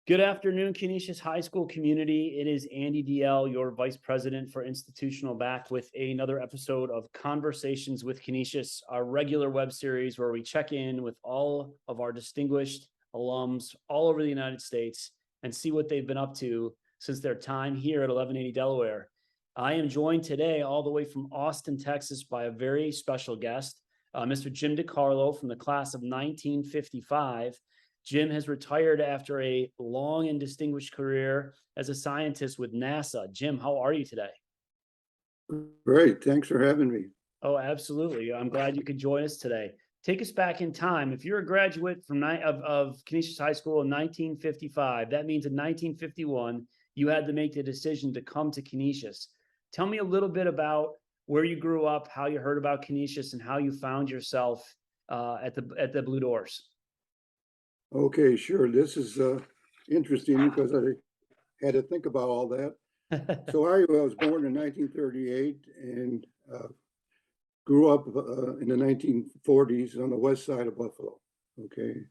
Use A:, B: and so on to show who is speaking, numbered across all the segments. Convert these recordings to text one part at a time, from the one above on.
A: Good afternoon, Canisius High School community. It is Andy Deyell, your Vice President for Institutional, back with another episode of Conversations with Canisius, our regular web series where we check in with all of our distinguished alums all over the United States and see what they've been up to since their time here at 1180 Delaware. I am joined today all the way from Austin, Texas by a very special guest, Mr. Jim DiCarlo from the class of 1955. Jim has retired after a long and distinguished career as a scientist with NASA. Jim, how are you today?
B: Great. Thanks for having me.
A: Oh, absolutely. I'm glad you could join us today. Take us back in time. If you're a graduate of Canisius High School in 1955, that means in 1951, you had to make the decision to come to Canisius. Tell me a little bit about where you grew up, how you heard about Canisius, and how you found yourself at the Blue Doors.
B: Okay, sure. This is interesting because I had to think about all that. So I was born in 1938 and grew up in the 1940s on the west side of Buffalo. Okay.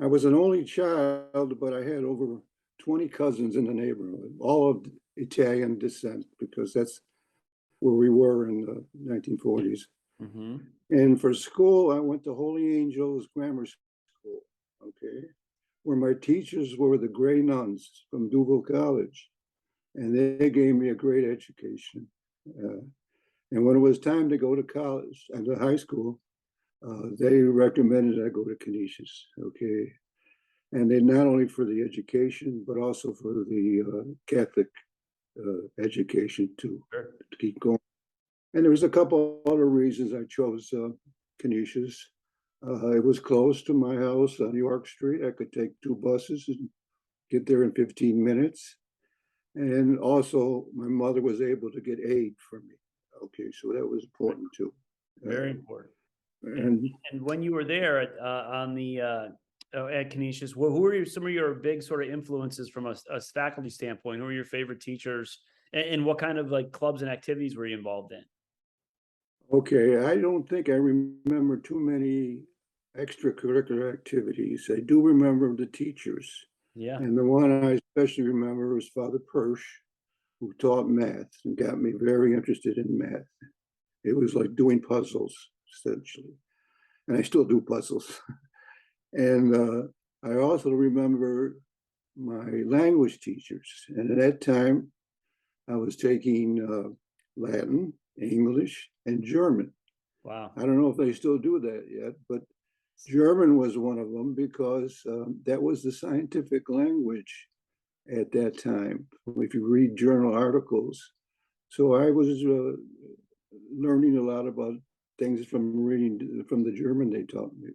B: I was an only child, but I had over 20 cousins in the neighborhood, all of Italian descent, because that's where we were in the 1940s.
A: Mm-hmm.
B: And for school, I went to Holy Angels Grammar School, okay, where my teachers were the Gray Nuns from Duval College, and they gave me a great education. And when it was time to go to college and to high school, they recommended I go to Canisius, okay, and they not only for the education but also for the Catholic education to keep going. And there was a couple other reasons I chose Canisius. It was close to my house on York Street. I could take 2 buses and get there in 15 minutes. And also, my mother was able to get aid for me. Okay, so that was important too.
A: Very important.
B: And
A: when you were there at Canisius, who were some of your big sort of influences from a faculty standpoint? Who were your favorite teachers, and what kind of like clubs and activities were you involved in?
B: okay, I don't think I remember too many extracurricular activities. I do remember the teachers.
A: Yeah.
B: And the one I especially remember was Father Persh, who taught math and got me very interested in math. It was like doing puzzles, essentially. And I still do puzzles. And I also remember my language teachers. And at that time, I was taking Latin, English, and German.
A: Wow.
B: I don't know if they still do that yet, but German was one of them because that was the scientific language at that time, if you read journal articles. So I was learning a lot about things from reading from the German they taught me.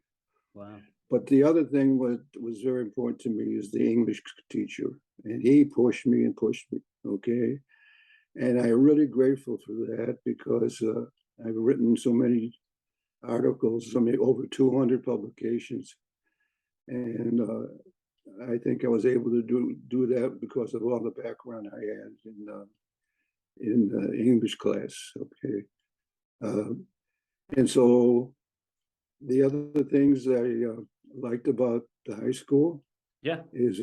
A: Wow.
B: But the other thing was very important to me is the English teacher. And he pushed me and pushed me, okay? And I'm really grateful for that because I've written so many articles, over 200 publications. And I think I was able to do that because of all the background I had in English class, okay? And so the other things I liked about the high school is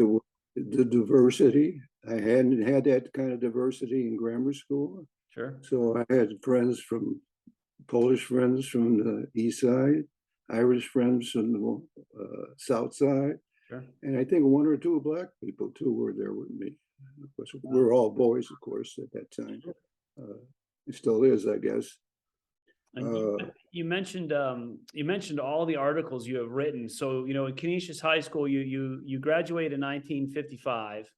B: the diversity. I hadn't had that kind of diversity in grammar school.
A: Sure.
B: So I had Polish friends from the east side, Irish friends from the south side.
A: Sure.
B: And I think 1 or 2 black people too were there with me. Of course, we were all boys, of course, at that time. It still is, I guess.
A: You mentioned all the articles you have written. So, at Canisius High School, you graduated in 1955.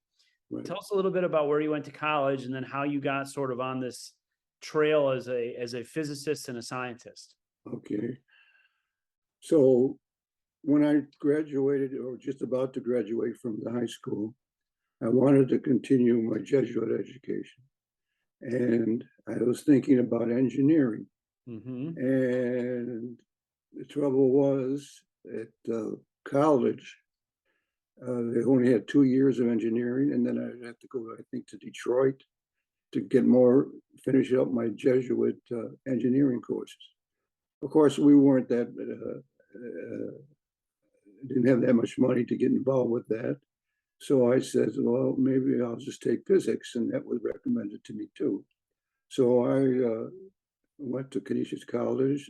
A: Right. Tell us a little bit about where you went to college and then how you got sort of on this trail as a physicist and a scientist.
B: Okay. So when I graduated, or just about to graduate from the high school, I wanted to continue my Jesuit education. And I was thinking about engineering. Mm-hmm. And the trouble was at college, they only had 2 years of engineering, and then I'd have to go, I think, to Detroit to finish up my Jesuit engineering courses. Of course, we weren't didn't have that much money to get involved with that. So I said, well, maybe I'll just take physics, and that was recommended to me too. So I went to Canisius College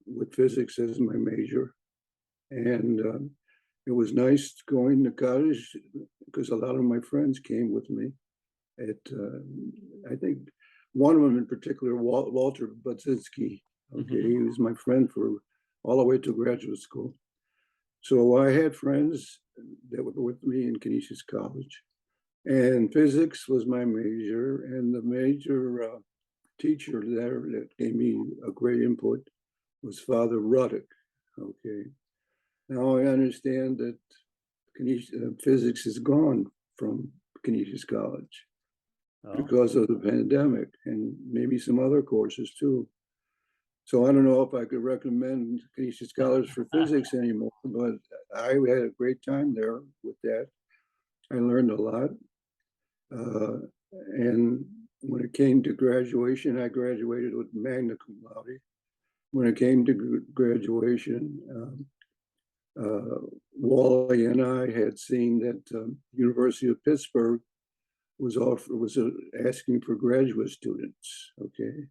B: with physics as my major, and it was nice going to college because a lot of my friends came with me. I think one of them in particular, Walter Budzinski. Okay, he was my friend for all the way to graduate school. So I had friends that were with me in Canisius College, and physics was my major, and the major teacher there that gave me a great input was Father Ruddick. Okay, now I understand that physics is gone from Canisius College because of the pandemic and maybe some other courses too. So I don't know if I could recommend Canisius College for physics anymore, but I had a great time there with that. I learned a lot. And when it came to graduation, I graduated with magna cum laude. When it came to graduation, Wally and I had seen that University of Pittsburgh was asking for graduate students. Okay,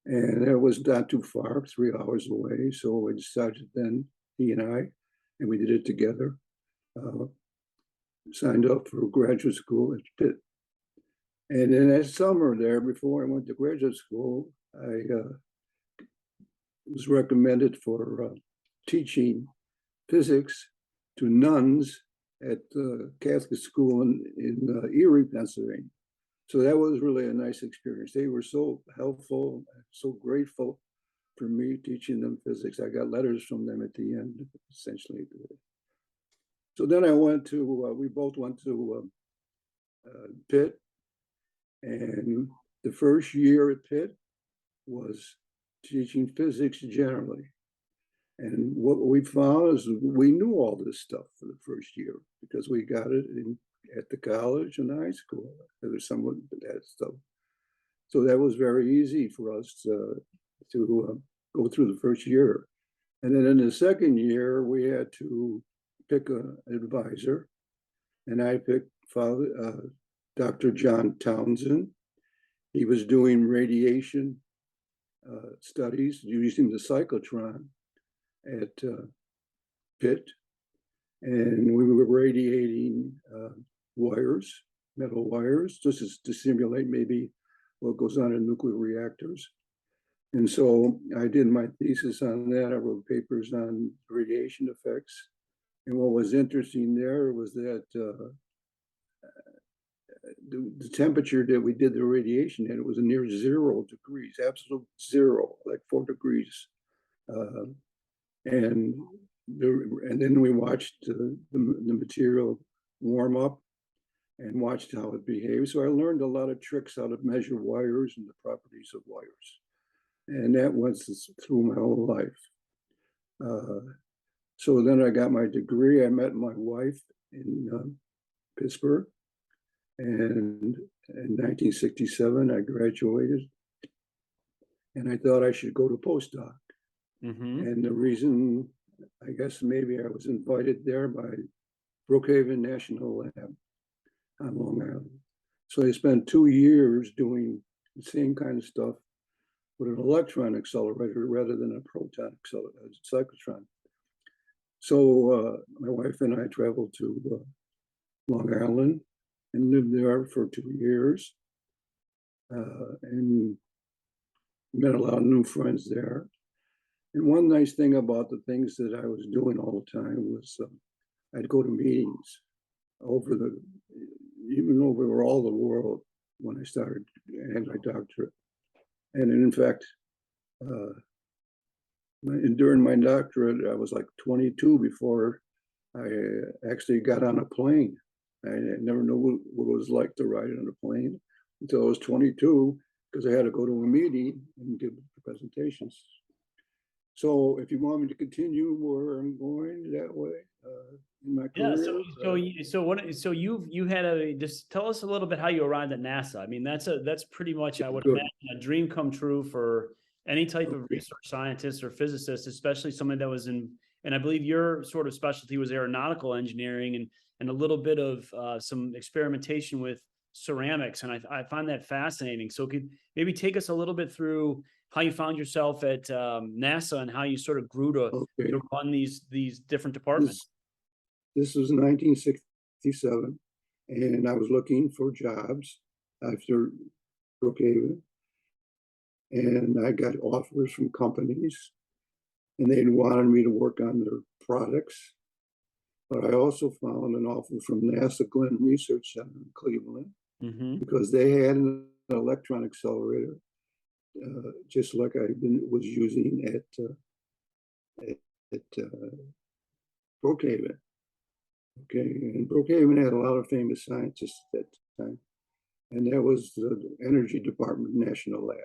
B: and it was not too far, 3 hours away. So we decided then, he and I, and we did it together. Signed up for graduate school at Pitt. And in that summer there, before I went to graduate school, I was recommended for teaching physics to nuns at the Catholic school in Erie, Pennsylvania. So that was really a nice experience. They were so helpful, so grateful for me teaching them physics. I got letters from them at the end, essentially. So then I went to, we both went to Pitt. And the first year at Pitt was teaching physics generally. And what we found is we knew all this stuff for the first year because we got it at the college and high school. There was someone that stuff. So that was very easy for us to go through the first year. And then in the second year, we had to pick an advisor. And I picked Dr. John Townsend. He was doing radiation studies using the cyclotron at Pitt. And we were radiating wires, metal wires, just to simulate maybe what goes on in nuclear reactors. And so I did my thesis on that. I wrote papers on radiation effects. And what was interesting there was that the temperature that we did the radiation at, it was near 0 degrees, absolute zero, like 4 degrees. And then we watched the material warm up and watched how it behaves. So I learned a lot of tricks how to measure wires and the properties of wires. And that went through my whole life. So then I got my degree. I met my wife in Pittsburgh. And in 1967, I graduated. And I thought I should go to postdoc. And the reason, I guess maybe I was invited there by Brookhaven National Lab on Long Island. So I spent 2 years doing the same kind of stuff with an electron accelerator rather than a proton cyclotron. So my wife and I traveled to Long Island and lived there for 2 years and met a lot of new friends there. And one nice thing about the things that I was doing all the time was I'd go to meetings even over all the world when I started and my doctorate. And in fact, during my doctorate, I was like 22 before I actually got on a plane. I never knew what it was like to ride on a plane until I was 22 because I had to go to a meeting and give presentations. So if you want me to continue where I'm going that way in my career.
A: So you had just tell us a little bit how you arrived at NASA. I mean, that's pretty much, I would imagine, a dream come true for any type of research scientist or physicist, especially someone that was in, and I believe your sort of specialty was aeronautical engineering. and a little bit of some experimentation with ceramics. And I find that fascinating. So could maybe take us a little bit through how you found yourself at NASA and how you sort of grew
B: Okay,
A: to run these different departments.
B: this was 1967, and I was looking for jobs after Brookhaven, and I got offers from companies, and they wanted me to work on their products. But I also found an offer from NASA Glenn Research Center in Cleveland
A: Mm-hmm.
B: because they had an electron accelerator, just like I was using at Brookhaven. Okay, and Brookhaven had a lot of famous scientists at that time, and that was the Energy Department National Lab.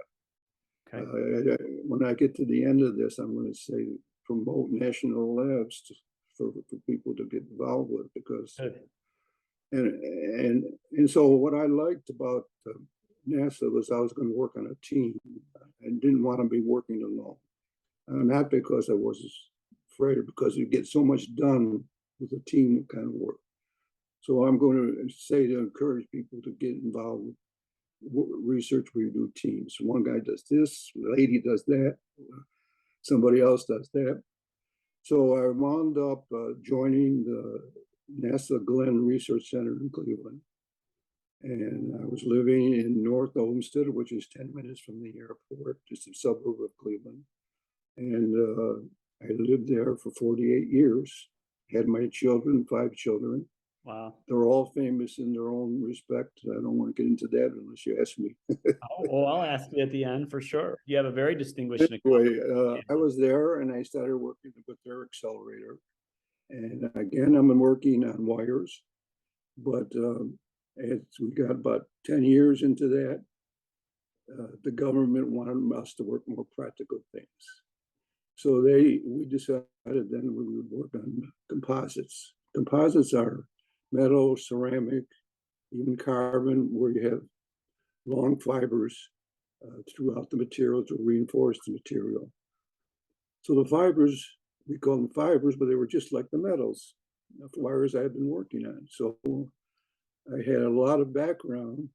A: Okay.
B: When I get to the end of this, I'm going to say promote national labs for people to get involved with, because and so what I liked about NASA was I was going to work on a team. I didn't want to be working alone, not because I was afraid, because you get so much done with a team kind of work. So I'm going to say to encourage people to get involved with research where you do teams. One guy does this, a lady does that, somebody else does that. So I wound up joining the NASA Glenn Research Center in Cleveland. And I was living in North Olmsted, which is 10 minutes from the airport, just a suburb of Cleveland. And I lived there for 48 years, had my children, 5 children.
A: Wow.
B: They're all famous in their own respect. I don't want to get into that unless you ask me.
A: Oh, well, I'll ask you at the end for sure. You have a very distinguished
B: Anyway, I was there and I started working with their accelerator. And again, I'm working on wires. But as we got about 10 years into that, the government wanted us to work more practical things. So we decided then we would work on composites. Composites are metal, ceramic, even carbon, where you have long fibers throughout the material to reinforce the material. So the fibers, we call them fibers, but they were just like the metals, the wires I had been working on. So I had a lot of background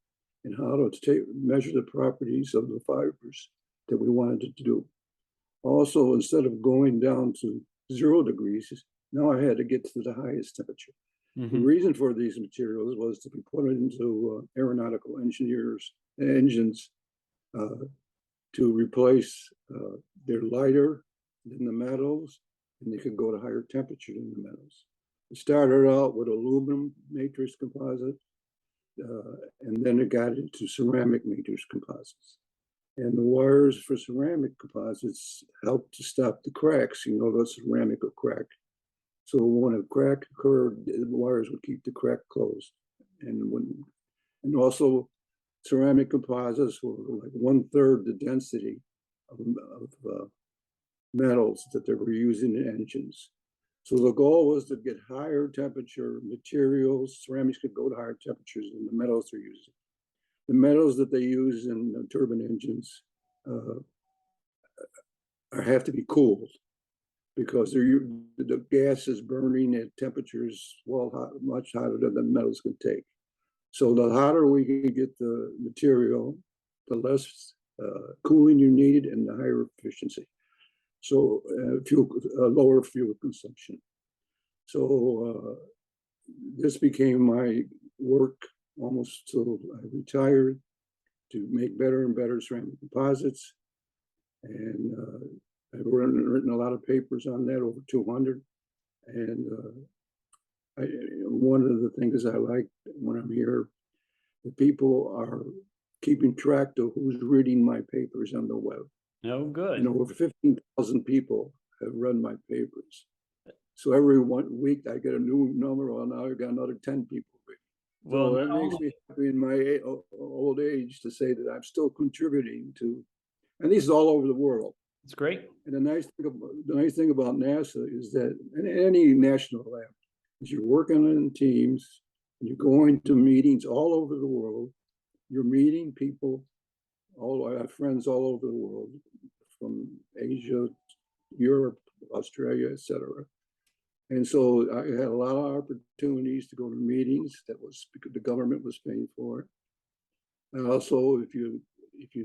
B: in how to measure the properties of the fibers that we wanted to do. Also, instead of going down to 0 degrees, now I had to get to the highest temperature.
A: Mm-hmm.
B: The reason for these materials was to be put into aeronautical engines to replace, they're lighter than the metals, and they could go to higher temperature than the metals. It started out with aluminum matrix composite, and then it got into ceramic matrix composites. And the wires for ceramic composites help to stop the cracks. You know, the ceramic will crack. So when a crack occurred, the wires would keep the crack closed. And also ceramic composites were like 1/3 the density of metals that they were using in engines. So the goal was to get higher temperature materials. Ceramics could go to higher temperatures than the metals they're using. The metals that they use in turbine engines have to be cooled because the gas is burning at temperatures much hotter than the metals can take. So the hotter we can get the material, the less cooling you needed and the higher efficiency. So lower fuel consumption. So this became my work almost till I retired, to make better and better ceramic composites. And I've written a lot of papers on that, over 200. And one of the things I like when I'm here, the people are keeping track of who's reading my papers on the web.
A: Oh, good.
B: You know, over 15,000 people have read my papers. So every 1 week I get a new number. Well, now I've got another 10 people reading.
A: Well,
B: So it makes me happy in my old age to say that I'm still contributing to, and this is all over the world.
A: it's great.
B: And the nice thing about NASA is that, and any national lab, is you're working in teams and you're going to meetings all over the world. You're meeting people, I have friends all over the world, from Asia, Europe, Australia, etc. And so I had a lot of opportunities to go to meetings that was because the government was paying for it. And also, if you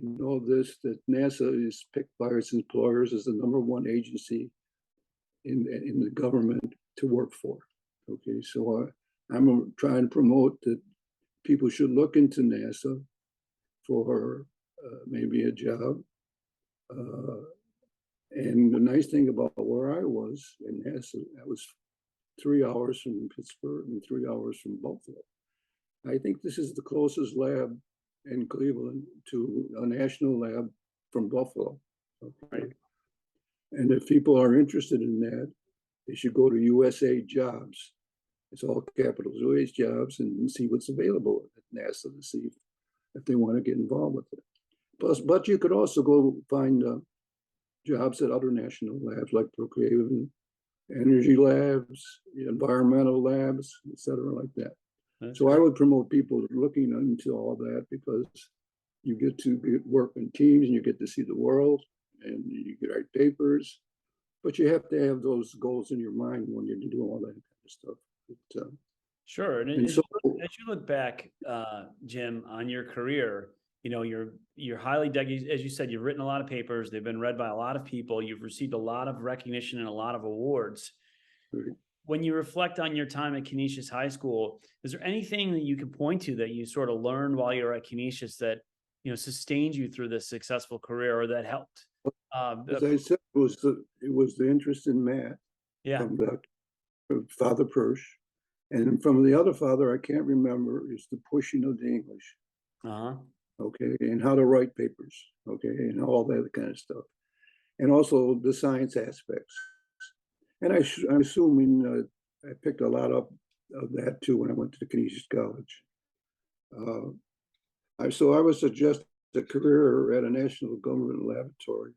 B: know this, that NASA is picked by its employers as the #1 agency in the government to work for. Okay, so I'm trying to promote that people should look into NASA for maybe a job. And the nice thing about where I was in NASA, I was 3 hours from Pittsburgh and 3 hours from Buffalo. I think this is the closest lab in Cleveland to a national lab from Buffalo. Okay.
A: Right.
B: And if people are interested in that, they should go to USA Jobs. It's all capitals, USA Jobs, and see what's available at NASA to see if they want to get involved with it. Plus, but you could also go find jobs at other national labs like Brookhaven, energy labs, environmental labs, et cetera, like that. That's so great. I would promote people looking into all that because you get to work in teams and you get to see the world and you can write papers, but you have to have those goals in your mind when you're doing all that kind of stuff. But,
A: sure. And as you look back, Jim, on your career, you know, you're highly dedicated. As you said, you've written a lot of papers. They've been read by a lot of people. You've received a lot of recognition and a lot of awards. Right. When you reflect on your time at Canisius High School, is there anything that you can point to that you sort of learned while you were at Canisius that, you know, sustained you through this successful career or that helped?
B: As I said, it was the interest in math. Yeah. From Father Persh. And from the other father, I can't remember, is the pushing of the English. Uh-huh. Okay, and how to write papers. Okay, and all that kind of stuff. And also the science aspects. And I'm assuming I picked a lot up of that too when I went to the Canisius College. So I would suggest a career at a national government laboratory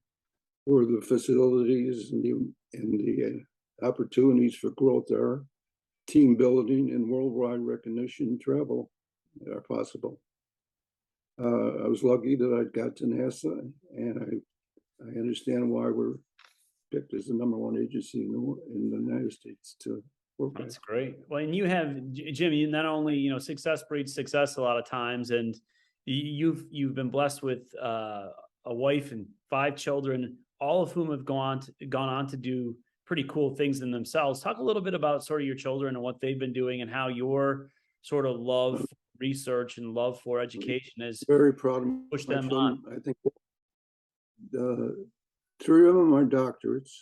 B: where the facilities and the opportunities for growth are, team building and worldwide recognition and travel are possible. I was lucky that I got to NASA, and I understand why we're picked as the #1 agency in the United States to work with.
A: That's great. Well, and you have, Jim, you not only, you know, success breeds success a lot of times, and you've been blessed with a wife and 5 children, all of whom have gone on to do pretty cool things in themselves. Talk a little bit about sort of your children and what they've been doing and how your sort of love for research and love for education is
B: very proud of
A: push them on.
B: I think 3 of them are doctorates.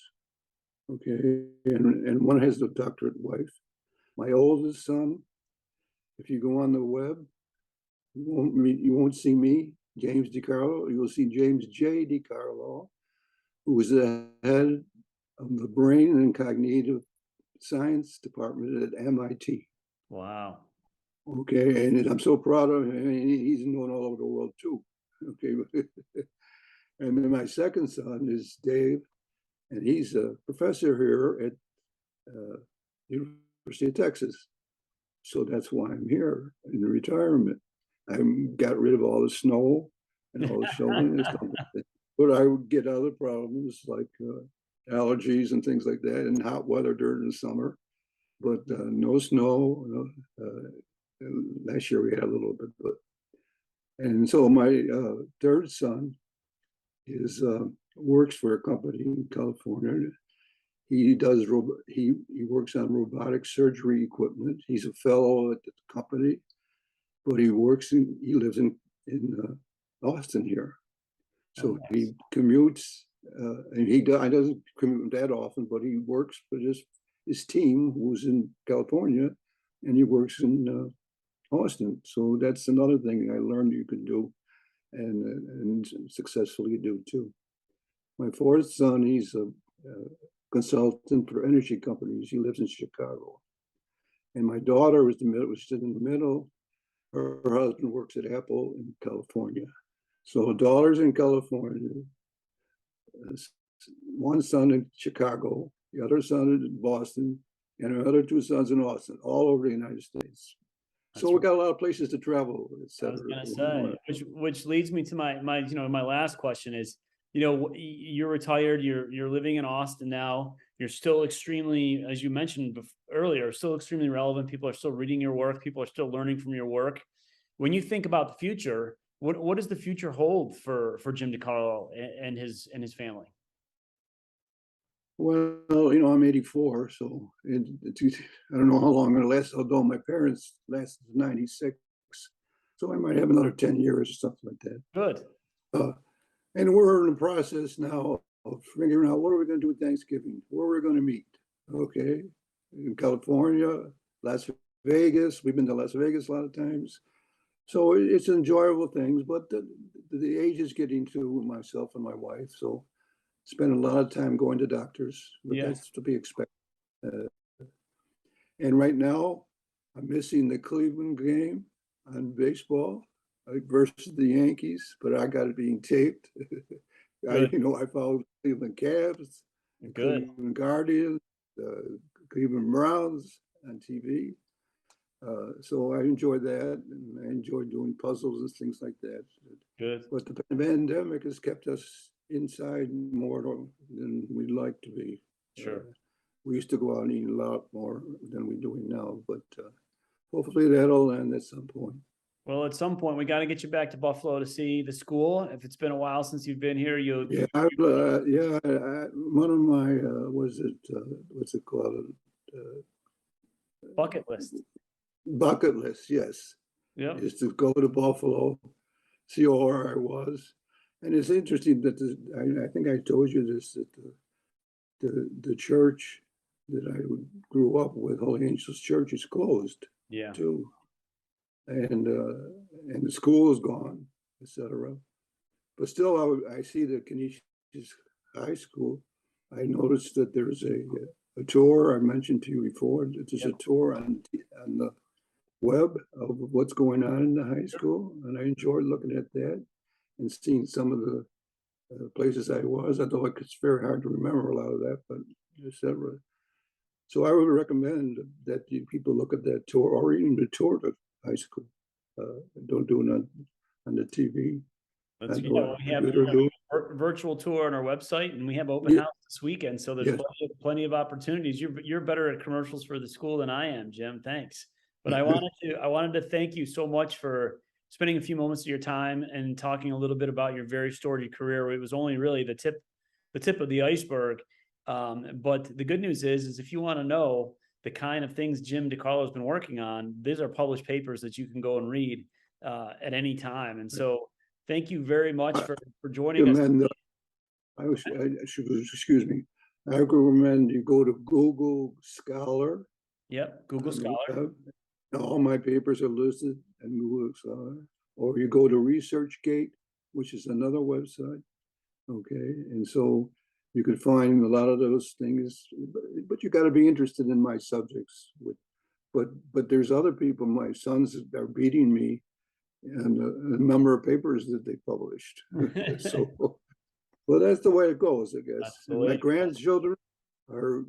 B: Okay, and one has a doctorate wife. My oldest son, if you go on the web, you won't see me, James DiCarlo. You'll see James J. DiCarlo, who was the head of the brain and cognitive science department at MIT.
A: Wow.
B: Okay, and I'm so proud of him. He's known all over the world too. Okay, and then my second son is Dave, and he's a professor here at University of Texas. So that's why I'm here in retirement. I got rid of all the snow and all the shoveling and stuff like that. But I would get other problems like allergies and things like that, and hot weather during the summer. But no snow. Last year we had a little bit, and so my third son works for a company in California. He works on robotic surgery equipment. He's a fellow at the company, but he lives in Austin here. So he commutes, and he doesn't commute that often, but he works for his team who's in California, and he works in Austin. So that's another thing I learned you can do and successfully do too. My fourth son, he's a consultant for energy companies. He lives in Chicago. And my daughter was in the middle. Her husband works at Apple in California. So daughter's in California, one son in Chicago, the other son in Boston, and our other 2 sons in Austin, all over the United States. So we got a lot of places to travel, et cetera.
A: I was going to say, which leads me to my last question is, you're retired, you're living in Austin now. You're still extremely, as you mentioned earlier, still extremely relevant. People are still reading your work. People are still learning from your work. When you think about the future, what does the future hold for Jim DiCarlo and his family?
B: Well, I'm 84, so I don't know how long it'll last, although my parents lasted 96. So I might have another 10 years or something like that.
A: Good.
B: And we're in the process now of figuring out what are we going to do with Thanksgiving, where we're going to meet. Okay. In California, Las Vegas. We've been to Las Vegas a lot of times. So it's enjoyable things, but the age is getting to myself and my wife. So spend a lot of time going to doctors, but that's to be expected. And right now, I'm missing the Cleveland game on baseball versus the Yankees, but I got it being taped. I follow the Cleveland Cavs, the Cleveland Guardians, the Cleveland Browns on TV. So I enjoy that, and I enjoy doing puzzles and things like that.
A: Good.
B: But the pandemic has kept us inside more than we'd like to be.
A: Sure.
B: We used to go out and eat a lot more than we're doing now, but hopefully that'll end at some point.
A: Well, at some point, we got to get you back to Buffalo to see the school. If it's been a while since you've been here,
B: one of my what's it called?
A: Bucket list.
B: Bucket list, yes.
A: Yeah.
B: Is to go to Buffalo, see where I was, and it's interesting that I think I told you this, that the church that I grew up with, Holy Angels Church, is closed.
A: Yeah.
B: Too. And the school is gone, etc. But still, I see the Canisius High School. I noticed that there's a tour I mentioned to you before. There's a tour on the web of what's going on in the high school, and I enjoyed looking at that and seeing some of the places I was. I thought it's very hard to remember a lot of that, but etc. So I would recommend that people look at that tour, or even the tour to high school. Don't do it on the TV.
A: We have a virtual tour on our website, and we have open house this weekend. So there's plenty of opportunities. You're better at commercials for the school than I am, Jim. Thanks. But I wanted to thank you so much for spending a few moments of your time and talking a little bit about your very storied career. It was only really the tip of the iceberg. But the good news is if you want to know the kind of things Jim DiCarlo has been working on, these are published papers that you can go and read at any time. And so thank you very much for joining us.
B: Excuse me. I recommend you go to Google Scholar.
A: Yep, Google Scholar.
B: All my papers are listed in Google Scholar. Or you go to ResearchGate, which is another website. Okay, and so you could find a lot of those things, but you got to be interested in my subjects. But there's other people. My sons are beating me, and a number of papers that they published. So, well, that's the way it goes, I guess. My grandchildren are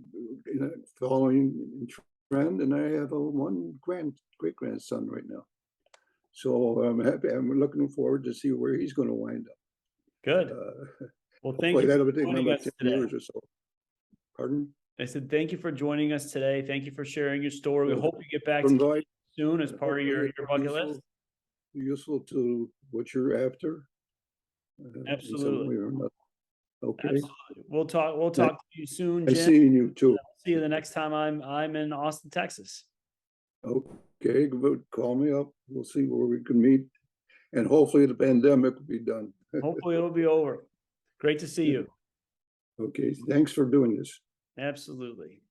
B: following trend, and I have one great grandson right now. So I'm happy. I'm looking forward to see where he's going to wind up.
A: Good. Well, thank you.
B: That'll take about 10 years or so. Pardon?
A: I said, thank you for joining us today. Thank you for sharing your story. We hope you get back soon as part of your bucket list.
B: Useful to what you're after.
A: Absolutely.
B: Okay.
A: Absolutely. We'll talk to you soon, Jim.
B: I'll see you too.
A: See you the next time I'm in Austin, Texas.
B: Okay, call me up. We'll see where we can meet. And hopefully the pandemic will be done.
A: Hopefully it'll be over. Great to see you.
B: Okay, thanks for doing this.
A: Absolutely.